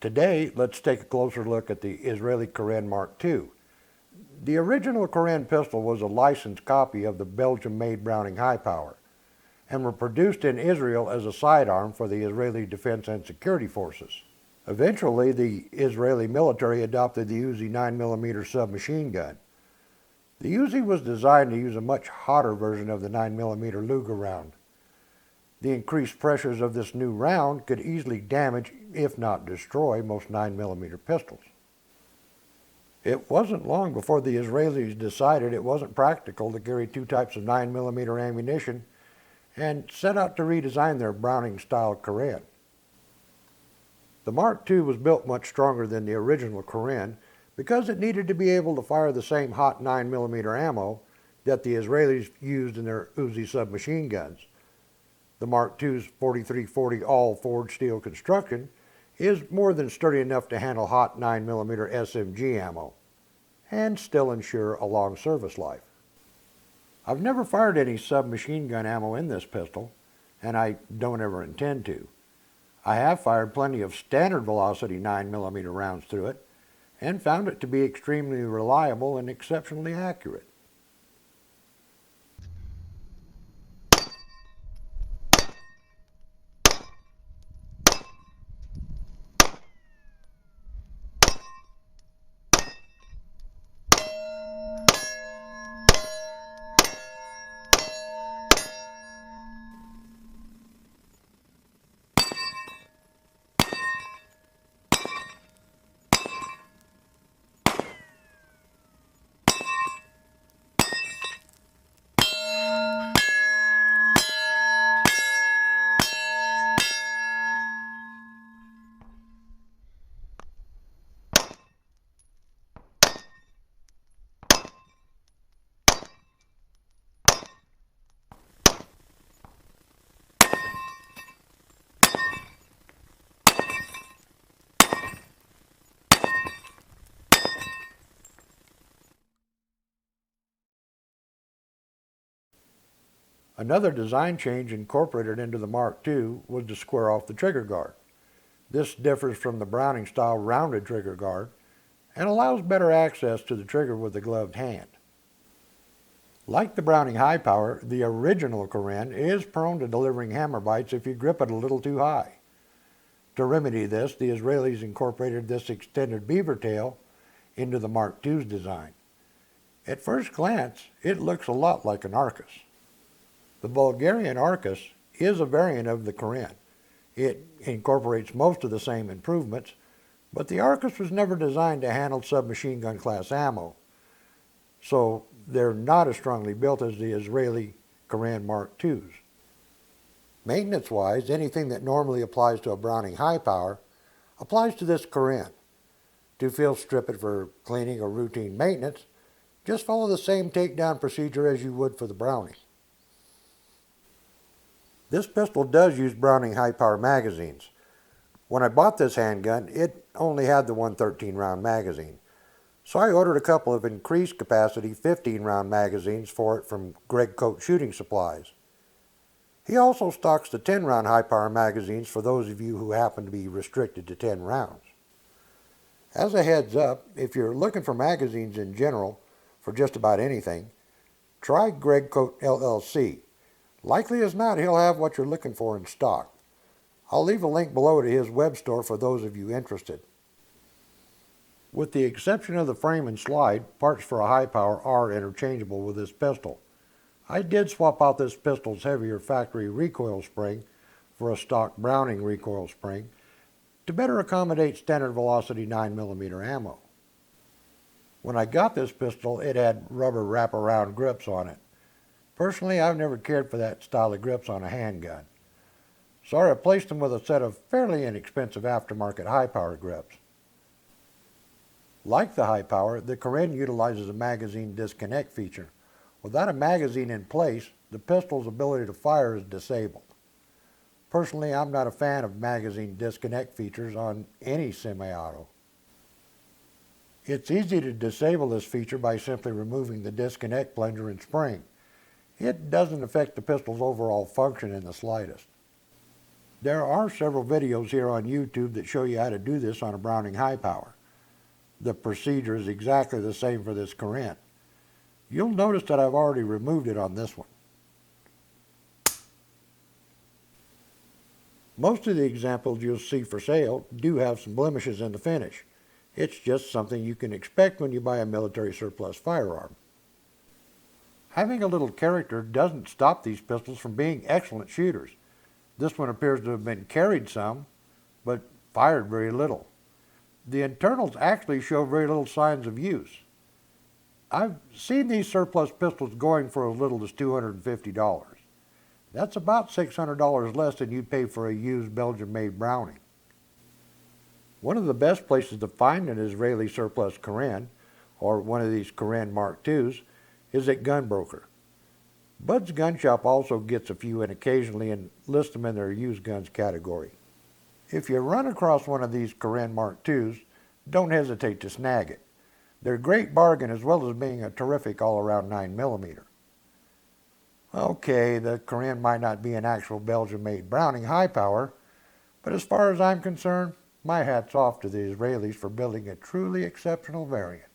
Today, let's take a closer look at the Israeli Kareen Mark II. The original Kareen pistol was a licensed copy of the Belgium-made Browning High Power and were produced in Israel as a sidearm for the Israeli Defense and Security Forces. Eventually, the Israeli military adopted the Uzi 9mm submachine gun. The Uzi was designed to use a much hotter version of the 9mm Luger round. The increased pressures of this new round could easily damage, if not destroy, most 9mm pistols. It wasn't long before the Israelis decided it wasn't practical to carry two types of 9mm ammunition and set out to redesign their Browning-style Kareen. The Mark II was built much stronger than the original Kareen because it needed to be able to fire the same hot 9mm ammo that the Israelis used in their Uzi submachine guns. The Mark II's 4340 all-forged steel construction is more than sturdy enough to handle hot 9mm SMG ammo and still ensure a long service life. I've never fired any submachine gun ammo in this pistol, and I don't ever intend to. I have fired plenty of standard velocity 9mm rounds through it and found it to be extremely reliable and exceptionally accurate. Another design change incorporated into the Mark II was to square off the trigger guard. This differs from the Browning-style rounded trigger guard and allows better access to the trigger with the gloved hand. Like the Browning High Power, the original Kareen is prone to delivering hammer bites if you grip it a little too high. To remedy this, the Israelis incorporated this extended Beaver Tail into the Mark II's design. At first glance, it looks a lot like an Arcus. The Bulgarian Arcus is a variant of the Kareen. It incorporates most of the same improvements, but the Arcus was never designed to handle submachine gun class ammo, so they're not as strongly built as the Israeli Kareen Mark IIs. Maintenance-wise, anything that normally applies to a Browning High Power applies to this Kareen. To field strip it for cleaning or routine maintenance, just follow the same takedown procedure as you would for the Browning. This pistol does use Browning High Power magazines. When I bought this handgun, it only had the 113 round magazine. So I ordered a couple of increased capacity 15 round magazines for it from Greg Coat Shooting Supplies. He also stocks the 10 round high power magazines for those of you who happen to be restricted to 10 rounds. As a heads up, if you're looking for magazines in general for just about anything, try Greg Coat LLC. Likely as not, he'll have what you're looking for in stock. I'll leave a link below to his web store for those of you interested. With the exception of the frame and slide, parts for a high power are interchangeable with this pistol. I did swap out this pistol's heavier factory recoil spring for a stock Browning recoil spring to better accommodate standard velocity 9mm ammo. When I got this pistol, it had rubber wraparound grips on it. Personally, I've never cared for that style of grips on a handgun, so I replaced them with a set of fairly inexpensive aftermarket high-power grips. Like the high power, the Kareen utilizes a magazine disconnect feature. Without a magazine in place, the pistol's ability to fire is disabled. Personally, I'm not a fan of magazine disconnect features on any semi-auto. It's easy to disable this feature by simply removing the disconnect plunger and spring. It doesn't affect the pistol's overall function in the slightest. There are several videos here on YouTube that show you how to do this on a Browning high power. The procedure is exactly the same for this Kareen. You'll notice that I've already removed it on this one. Most of the examples you'll see for sale do have some blemishes in the finish. It's just something you can expect when you buy a military surplus firearm. Having a little character doesn't stop these pistols from being excellent shooters. This one appears to have been carried some, but fired very little. The internals actually show very little signs of use. I've seen these surplus pistols going for as little as $250. That's about $600 less than you'd pay for a used Belgian-made Browning. One of the best places to find an Israeli surplus Kareen, or one of these Kareen Mark IIs, is at Gunbroker. Bud's Gun Shop also gets a few in occasionally and lists them in their used guns category. If you run across one of these Kareen Mark IIs, don't hesitate to snag it. They're a great bargain as well as being a terrific all-around 9mm. Okay, the Kareen might not be an actual Belgian-made Browning high power, but as far as I'm concerned, my hat's off to the Israelis for building a truly exceptional variant.